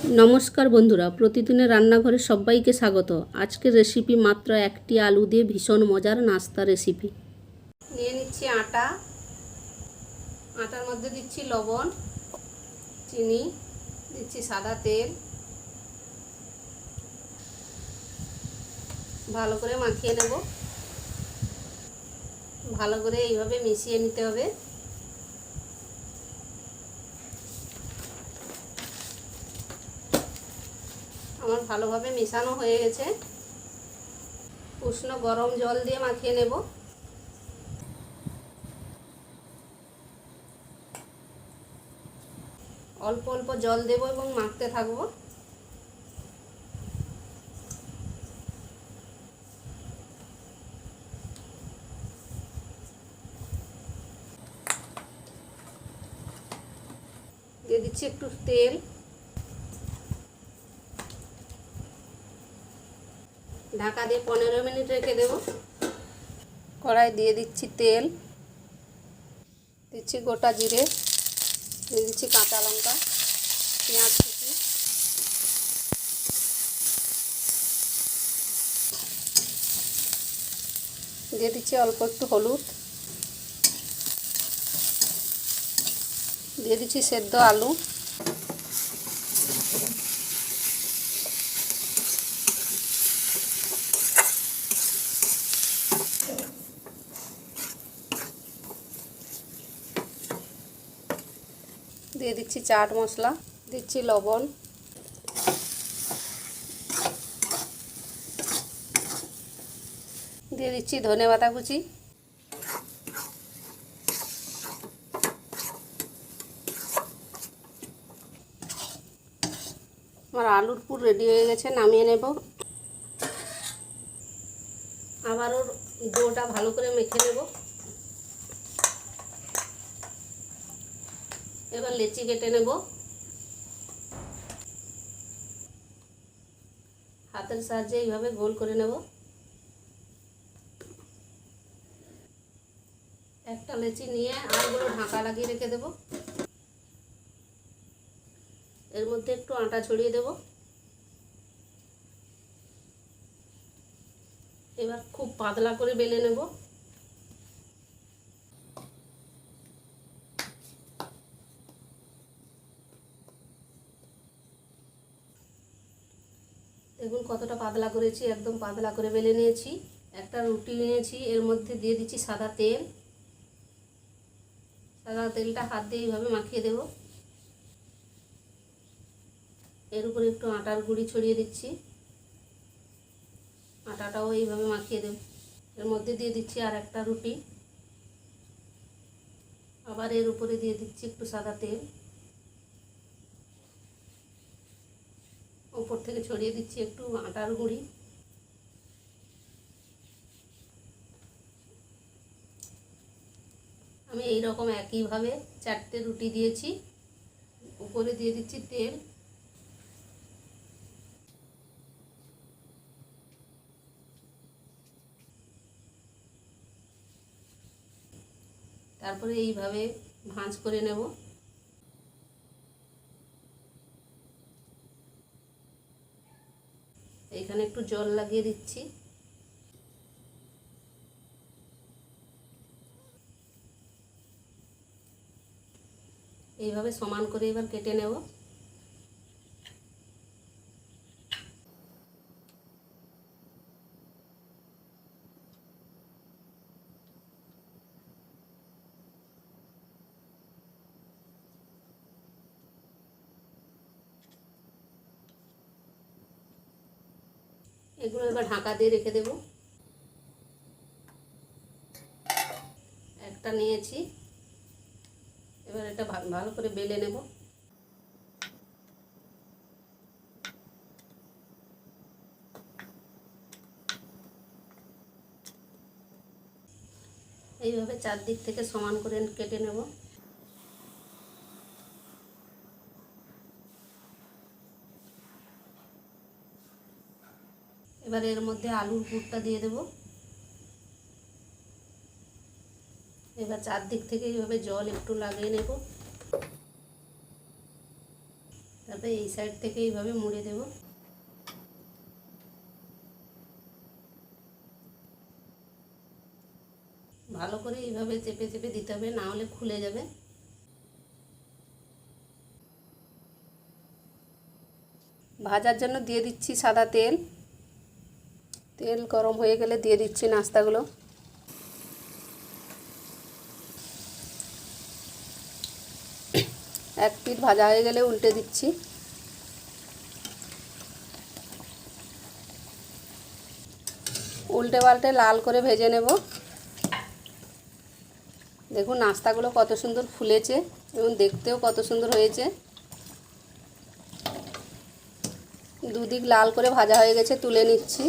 নমস্কার বন্ধুরা, প্রতিদিনের রান্নাঘরে সবাইকে স্বাগত। আজকের রেসিপি মাত্র একটি আলু দিয়ে ভীষণ মজার নাস্তা রেসিপি। নিয়ে নিচ্ছি আটা, আটার মধ্যে দিচ্ছি লবণ, চিনি, দিচ্ছি সাদা তেল, ভালো করে মাখিয়ে নেব। ভালো করে এইভাবে মিশিয়ে নিতে হবে। আমার ভালোভাবে মেশানো হয়ে গেছে। উষ্ণ গরম জল দিয়ে মাখিয়ে নেব। অল্প অল্প জল দেব এবং মাখতে থাকবো। দিয়ে দিচ্ছি একটু তেল, ঢাকা দিয়ে 15 মিনিট রেখে দেব। কড়াই দিয়ে দিচ্ছি তেল, দিচ্ছি গোটা জিরে, দিয়ে দিচ্ছি কাঁচা লঙ্কা, পেঁয়াজ কুচি, দিয়ে দিচ্ছি অল্প একটু হলুদ, দিয়ে দিচ্ছি সেদ্ধ আলু, দিয়ে দিচ্ছি চাট মশলা, দিচ্ছি লবণ, দিয়ে দিচ্ছি ধনেপাতা কুচি, আমার আলুর পুর রেডি হয়ে গেছে, নামিয়ে নেব। আবারও ডোটা ভালো করে মেখে নেব। এবার লেচি কেটে নেব। হাতের সাহায্যে এইভাবে গোল করে নেব। একটা লেচি নিয়ে আলুগুলো ঢাকা লাগিয়ে রেখে দেব। এর মধ্যে একটু আটা ছড়িয়ে দেব। এবার খুব পাতলা করে বেলে নেব। দেখুন কতটা পাতলা করেছি, একদম পাতলা করে বেলে নিয়েছি। একটা রুটি নিয়েছি, এর মধ্যে দিয়ে দিচ্ছি সাদা তেল। সাদা তেলটা হাত দিয়ে এইভাবে মাখিয়ে দেব। এর উপরে একটু আটার গুঁড়ি ছড়িয়ে দিচ্ছি, আটাটাও এইভাবে মাখিয়ে দেব। এর মধ্যে দিয়ে দিচ্ছি আর একটা রুটি, আবার এর উপরে দিয়ে দিচ্ছি একটু সাদা তেল, উপর থেকে ছড়িয়ে দিচ্ছি একটু আটার গুঁড়ি। আমি এই রকম একইভাবে 4টে রুটি দিয়েছি, উপরে দিয়ে দিচ্ছি তেল, তারপরে এইভাবে ভাঁজ করে নেব। এখানে একটু জল লাগিয়ে দিচ্ছি। এইভাবে সমান করে এবার কেটে নেব। এগুলো এবার ঢাকা দিয়ে রেখে দেব। একটা নিয়েছি, এবার এটা ভালো করে বেলে নেব। এইভাবে চারদিক থেকে সমান করে কেটে নেব। এবার এর মধ্যে আলুর পুরটা দিয়ে দেব। এবার চারদিক থেকে এইভাবে জল একটু লাগিয়ে নেব। তারপরে এই সাইড থেকে এইভাবে মুড়ে দেব। ভালো করে এইভাবে চেপে চেপে দিতে হবে, না হলে খুলে যাবে। ভাজার জন্য দিয়ে দিচ্ছি সাদা তেল। তেল গরম হয়ে গেলে দিয়ে দিচ্ছি নাস্তাগুলো। এক পিঠ ভাজা হয়ে গেলে উল্টে দিচ্ছি। উল্টে পাল্টে লাল করে ভেজে নেব। দেখুন নাস্তাগুলো কত সুন্দর ফুলেছে এবং দেখতেও কত সুন্দর হয়েছে। দুদিক লাল করে ভাজা হয়ে গেছে, তুলে নিচ্ছি।